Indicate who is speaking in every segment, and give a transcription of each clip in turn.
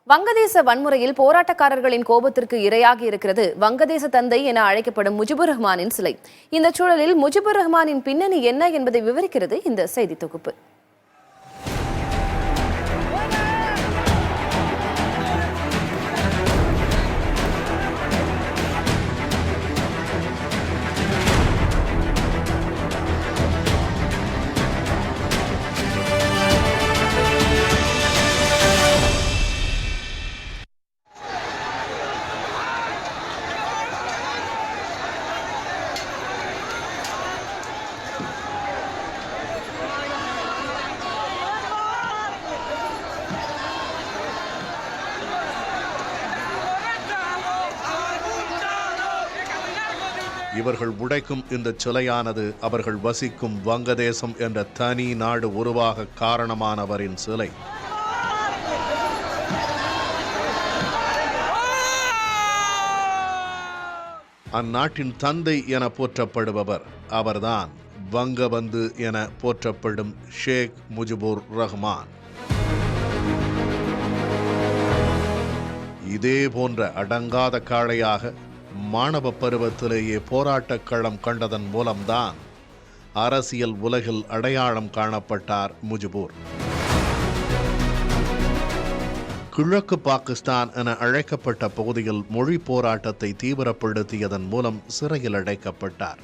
Speaker 1: வங்கதேச வன்முறையில் போராட்டக்காரர்களின் கோபத்திற்கு இரையாகி இருக்கிறது வங்கதேச தந்தை என அழைக்கப்படும் முஜிபுர் ரஹ்மானின் சிலை. இந்த சூழலில் முஜிபுர் ரஹ்மானின் பின்னணி என்ன என்பதை விவரிக்கிறது இந்த செய்தி தொகுப்பு.
Speaker 2: இவர்கள் உடைக்கும் இந்த சிலையானது அவர்கள் வசிக்கும் வங்கதேசம் என்ற தனி நாடு உருவாக காரணமானவரின் சிலை. அந்நாட்டின் தந்தை என போற்றப்படுபவர் அவர்தான் வங்கபந்து என போற்றப்படும் ஷேக் முஜிபுர் ரஹ்மான். இதே போன்ற அடங்காத காளையாக மாணவ பருவத்திலேயே போராட்டக் களம் கண்டதன் மூலம்தான் அரசியல் உலகில் அடையாளம் காணப்பட்டார் முஜிபுர். கிழக்கு பாகிஸ்தான் என அழைக்கப்பட்ட பகுதியில் மொழி போராட்டத்தை தீவிரப்படுத்தியதன் மூலம் சிறையில் அடைக்கப்பட்டார்.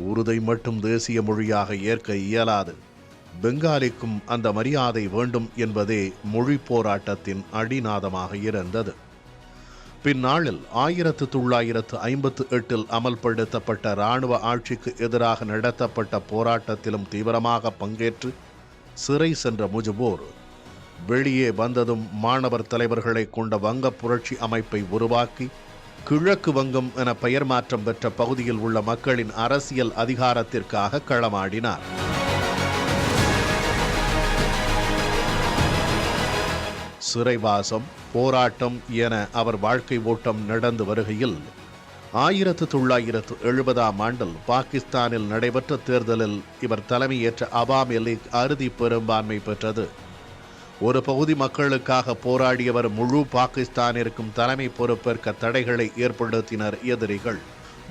Speaker 2: உருதை மட்டும் தேசிய மொழியாக ஏற்க இயலாது, பெங்காலிக்கும் அந்த மரியாதை வேண்டும் என்பதே மொழி போராட்டத்தின் அடிநாதமாக இருந்தது. பின்னாளில் 1958 அமல்படுத்தப்பட்ட இராணுவ ஆட்சிக்கு எதிராக நடத்தப்பட்ட போராட்டத்திலும் தீவிரமாக பங்கேற்று சிறை சென்ற முஜிபுர் வெளியே வந்ததும் மாணவர் தலைவர்களை கொண்ட வங்க புரட்சி அமைப்பை உருவாக்கி கிழக்கு வங்கம் என பெயர் மாற்றம் பெற்ற பகுதியில் உள்ள மக்களின் அரசியல் அதிகாரத்திற்காக களமாடினார். சிறைவாசம், போராட்டம் என அவர் வாழ்க்கை ஓட்டம் நடந்து வருகையில் 1970 பாகிஸ்தானில் நடைபெற்ற தேர்தலில் இவர் தலைமையேற்ற அவாமி லீக் அறுதி பெரும்பான்மை பெற்றது. ஒரு பகுதி மக்களுக்காக போராடியவர் முழு பாகிஸ்தானிற்கும் தலைமை பொறுப்பேற்க தடைகளை ஏற்படுத்தினர் எதிரிகள்.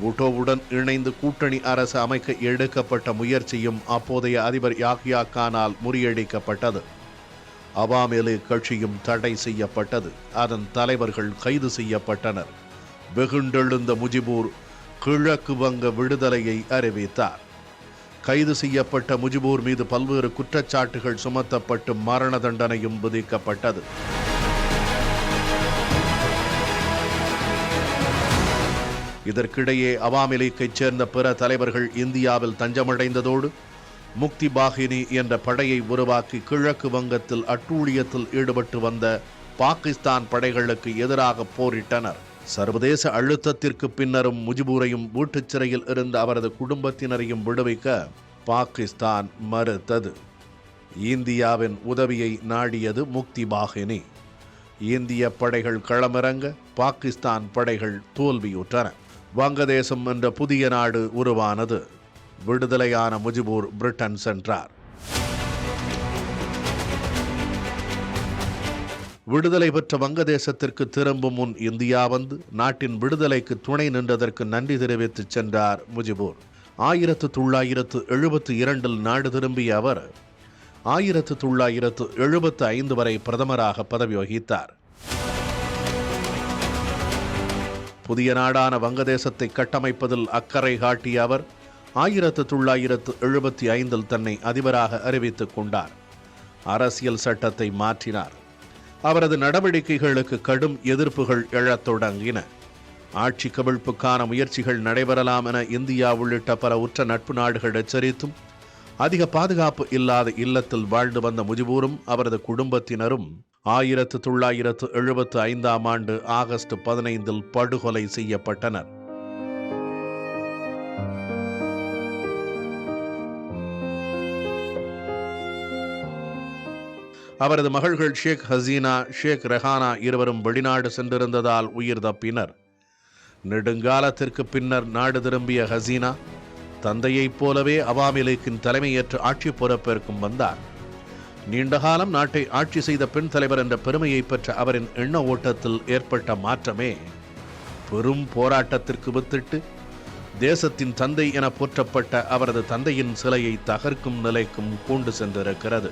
Speaker 2: பூட்டோவுடன் இணைந்து கூட்டணி அரசு அமைக்க எடுக்கப்பட்ட முயற்சியும் அப்போதைய அதிபர் யாஹ்யா கானால் முறியடிக்கப்பட்டது. அவாமி லீக் கட்சியும் தடை செய்யப்பட்டது. அதன் தலைவர்கள் கைது செய்யப்பட்டனர். வெகுண்டெழுந்த முஜிபுர் கிழக்கு வங்க விடுதலையை அறிவித்தார். கைது செய்யப்பட்ட முஜிபுர் மீது பல்வேறு குற்றச்சாட்டுகள் சுமத்தப்பட்டு மரண தண்டனையும் விதிக்கப்பட்டது. இதற்கிடையே அவாமி லீக்கைச் சேர்ந்த பிற தலைவர்கள் இந்தியாவில் தஞ்சமடைந்ததோடு முக்தி பாகினி என்ற படையை உருவாக்கி கிழக்கு வங்கத்தில் அட்டூழியத்தில் ஈடுபட்டு வந்த பாகிஸ்தான் படைகளுக்கு எதிராக போரிட்டனர். சர்வதேச அழுத்தத்திற்கு பின்னரும் முஜிபுரையும் வீட்டுச் சிறையில் இருந்த அவரது குடும்பத்தினரையும் விடுவிக்க பாகிஸ்தான் மறுத்தது. இந்தியாவின் உதவியை நாடியது முக்தி பாகினி. இந்திய படைகள் களமிறங்க பாகிஸ்தான் படைகள் தோல்வியுற்றன. வங்கதேசம் என்ற புதிய நாடு உருவானது. விடுதலையான முஜிபுர் பிரிட்டன் சென்றார். விடுதலை பெற்ற வங்கதேசத்திற்கு திரும்பும் முன் இந்தியா வந்து நாட்டின் விடுதலைக்கு துணை நின்றதற்கு நன்றி தெரிவித்து சென்றார் முஜிபுர். 1972 நாடு திரும்பிய அவர் 1975 வரை பிரதமராக பதவி வகித்தார். புதிய நாடான வங்கதேசத்தை கட்டமைப்பதில் அக்கறை காட்டிய அவர் 1975 தன்னை அதிபராக அறிவித்துக் கொண்டார். அரசியல் சட்டத்தை மாற்றினார். அவரது நடவடிக்கைகளுக்கு கடும் எதிர்ப்புகள் எழத் தொடங்கின. ஆட்சி கவிழ்ப்புக்கான முயற்சிகள் நடைபெறலாம் என இந்தியா உள்ளிட்ட பல உற்ற நட்பு நாடுகள் எச்சரித்தும் அதிக பாதுகாப்பு இல்லாத இல்லத்தில் வாழ்ந்து வந்த முஜிபுரும் அவரது குடும்பத்தினரும் 1975 ஆகஸ்ட் 15 படுகொலை செய்யப்பட்டனர். அவரது மகள்கள் ஷேக் ஹசீனா, ஷேக் ரெஹானா இருவரும் வெளிநாடு சென்றிருந்ததால் உயிர் தப்பினர். நெடுங்காலத்திற்கு பின்னர் நாடு திரும்பிய ஹசீனா தந்தையைப் போலவே அவாமி லீக்கின் தலைமையேற்று ஆட்சி பொறுப்பேற்கும் வந்தார். நீண்டகாலம் நாட்டை ஆட்சி செய்த பெண் தலைவர் என்ற பெருமையை பெற்ற அவரின் எண்ண ஓட்டத்தில் ஏற்பட்ட மாற்றமே பெரும் போராட்டத்திற்கு வித்திட்டு தேசத்தின் தந்தை என போற்றப்பட்ட அவரது தந்தையின் சிலையை தகர்க்கும் நிலைக்கும் கொண்டு சென்றிருக்கிறது.